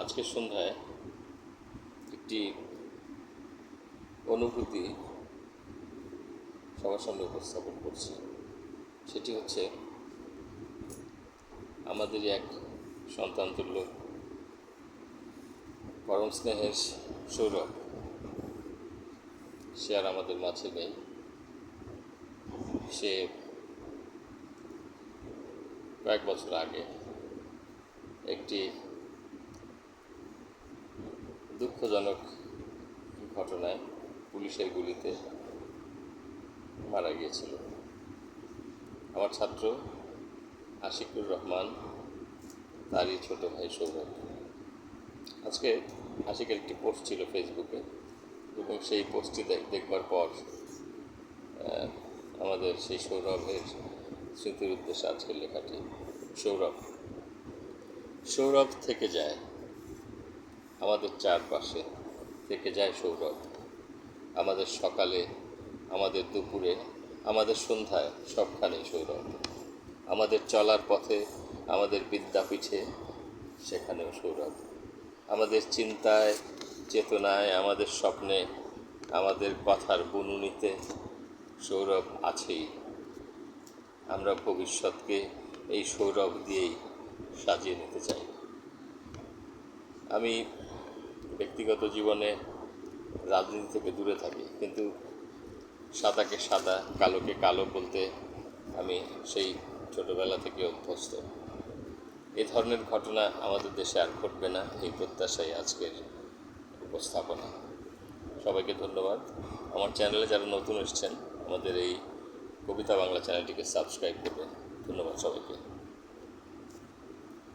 আজকে সন্ধ্যায় একটি অনুভূতি সবার সামনে উপস্থাপন করছি। সেটি হচ্ছে আমাদেরই এক সন্তানতুল্য পরম স্নেহের সৌরভ, সে আর আমাদের মাঝে নেই। সে কয়েক বছর আগে একটি দুঃখজনক ঘটনায় পুলিশের গুলিতে মারা গিয়েছিল। আমার ছাত্র আশিকুর রহমান, তারই ছোট ভাই সৌরভ। আজকে আশিকের একটি পোস্ট ছিল ফেসবুকে, এবং সেই পোস্টটি দেখবার পর আমাদের সেই সৌরভের স্মৃতির উদ্দেশ্যে আজকের লেখাটি। সৌরভ থেকে যায় আমাদের চারপাশে, থেকে যায় সৌরভ আমাদের সকালে, আমাদের দুপুরে, আমাদের সন্ধ্যায়, সবখানেই সৌরভ। আমাদের চলার পথে, আমাদের বিদ্যাপীঠে, সেখানেও সৌরভ। আমাদের চিন্তায়, চেতনায়, আমাদের স্বপ্নে, আমাদের কথার বুনুনিতে সৌরভ আছেই। আমরা ভবিষ্যৎকে এই সৌরভ দিয়েই সাজিয়ে নিতে চাই। আমি ব্যক্তিগত জীবনে রাজনীতি থেকে দূরে থাকি, কিন্তু সাদাকে সাদা, কালোকে কালো বলতে আমি সেই ছোটোবেলা থেকে অভ্যস্ত। এই ধরনের ঘটনা আমাদের দেশে আর ঘটবে না, এই প্রত্যাশাই আজকের উপস্থাপনা। সবাইকে ধন্যবাদ। আমার চ্যানেলে যারা নতুন এসেছেন, আমাদের এই কবিতা বাংলা চ্যানেলটিকে সাবস্ক্রাইব করবেন। ধন্যবাদ সবাইকে।